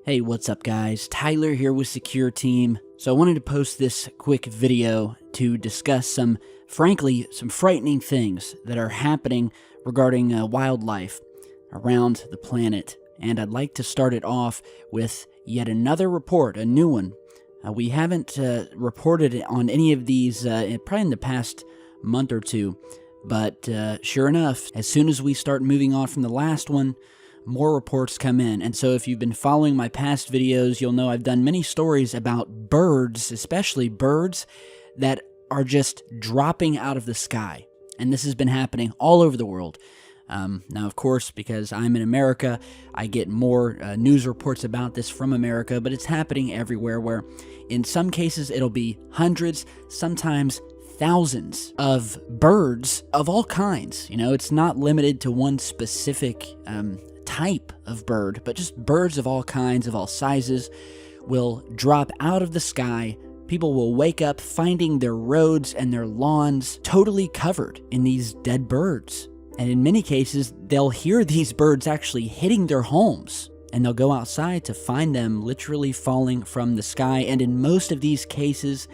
Hey, what's up guys? Tyler here with Secure Team. So I wanted to post this quick video to discuss some frightening things that are happening regarding wildlife around the planet. And I'd like to start it off with yet another report, a new one. We haven't reported on any of these probably in the past month or two, but sure enough, as soon as we start moving on from the last one, more reports come in. And so if you've been following my past videos, you'll know I've done many stories about birds, especially birds that are just dropping out of the sky. And this has been happening all over the world. Now, of course, because I'm in America, I get more news reports about this from America, but it's happening everywhere, where in some cases it'll be hundreds, sometimes thousands of birds of all kinds. You know, it's not limited to one specific type of bird, but just birds of all kinds, of all sizes, will drop out of the sky. People will wake up finding their roads and their lawns totally covered in these dead birds. And in many cases, they'll hear these birds actually hitting their homes, and they'll go outside to find them literally falling from the sky. And in most of these cases,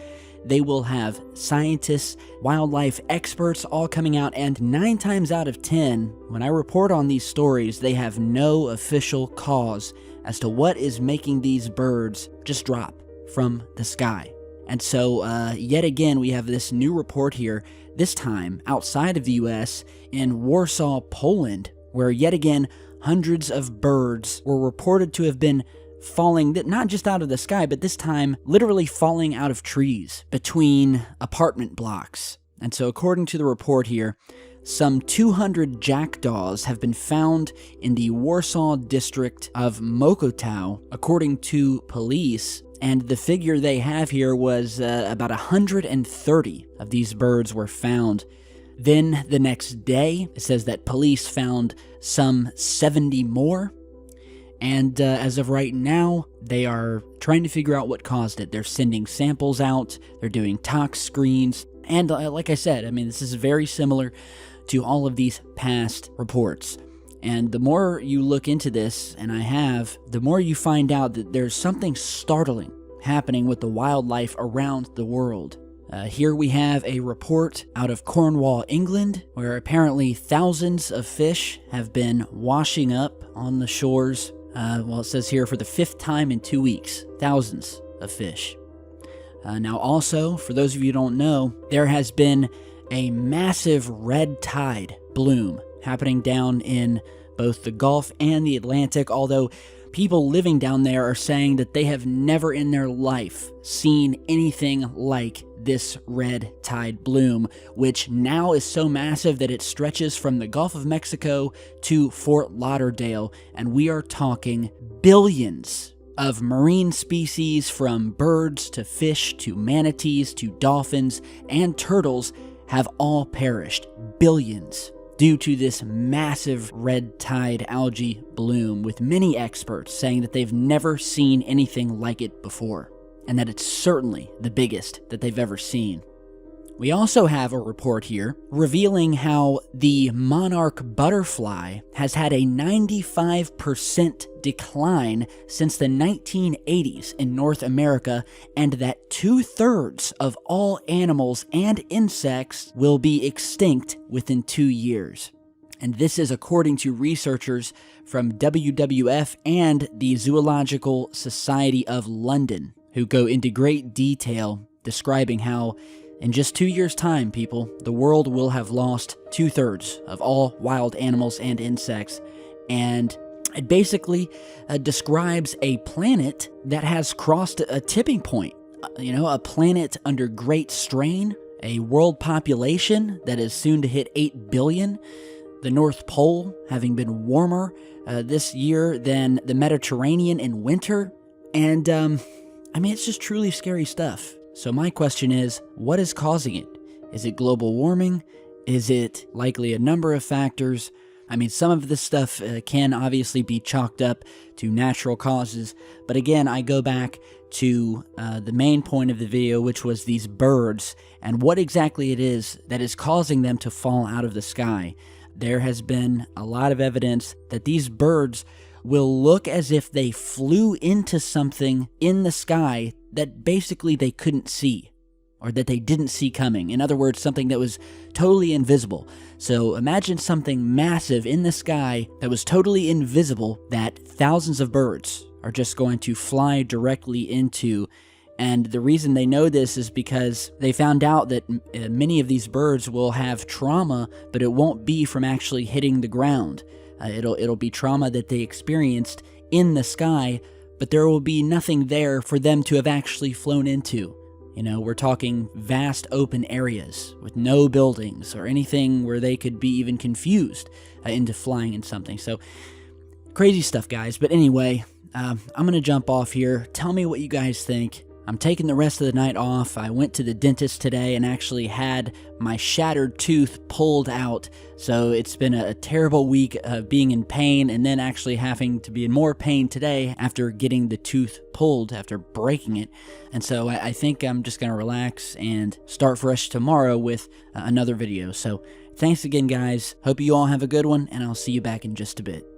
they will have scientists, wildlife experts all coming out, and 9 times out of 10, when I report on these stories, they have no official cause as to what is making these birds just drop from the sky. And so, yet again, we have this new report here, this time outside of the US, in Warsaw, Poland, where yet again, hundreds of birds were reported to have been falling, not just out of the sky, but this time literally falling out of trees between apartment blocks. And so according to the report here, some 200 jackdaws have been found in the Warsaw district of Mokotów, according to police. And the figure they have here was about 130 of these birds were found. Then the next day, it says that police found some 70 more. And as of right now, they are trying to figure out what caused it. They're sending samples out, they're doing tox screens, and like I said, I mean, this is very similar to all of these past reports. And the more you look into this, and I have, the more you find out that there's something startling happening with the wildlife around the world. Here we have a report out of Cornwall, England, where apparently thousands of fish have been washing up on the shores. Well, it says here for the 5th time in 2 weeks, thousands of fish. Now also, for those of you who don't know, there has been a massive red tide bloom happening down in both the Gulf and the Atlantic, although people living down there are saying that they have never in their life seen anything like this red tide bloom, which now is so massive that it stretches from the Gulf of Mexico to Fort Lauderdale, and we are talking billions of marine species, from birds to fish to manatees to dolphins and turtles, have all perished. Billions. Due to this massive red tide algae bloom, with many experts saying that they've never seen anything like it before, and that it's certainly the biggest that they've ever seen. We also have a report here revealing how the monarch butterfly has had a 95% decline since the 1980s in North America, and that 2/3 of all animals and insects will be extinct within 2 years. And this is according to researchers from WWF and the Zoological Society of London, who go into great detail describing how in just 2 years' time, people, the world will have lost 2/3 of all wild animals and insects. And it basically describes a planet that has crossed a tipping point. You know, a planet under great strain, a world population that is soon to hit 8 billion, the North Pole having been warmer this year than the Mediterranean in winter. And, I mean, it's just truly scary stuff. So my question is, what is causing it? Is it global warming? Is it likely a number of factors? I mean, some of this stuff can obviously be chalked up to natural causes, but again, I go back to the main point of the video, which was these birds, and what exactly it is that is causing them to fall out of the sky. There has been a lot of evidence that these birds will look as if they flew into something in the sky that basically they couldn't see, or that they didn't see coming. In other words, something that was totally invisible. So imagine something massive in the sky that was totally invisible that thousands of birds are just going to fly directly into. And the reason they know this is because they found out that many of these birds will have trauma, but it won't be from actually hitting the ground. It'll be trauma that they experienced in the sky, but there will be nothing there for them to have actually flown into. You know, we're talking vast open areas with no buildings or anything where they could be even confused into flying in something. So, crazy stuff, guys. But anyway, I'm going to jump off here. Tell me what you guys think. I'm taking the rest of the night off. I went to the dentist today and actually had my shattered tooth pulled out. So it's been a terrible week of being in pain and then actually having to be in more pain today after getting the tooth pulled, after breaking it. And so I think I'm just going to relax and start fresh tomorrow with another video. So thanks again, guys. Hope you all have a good one, and I'll see you back in just a bit.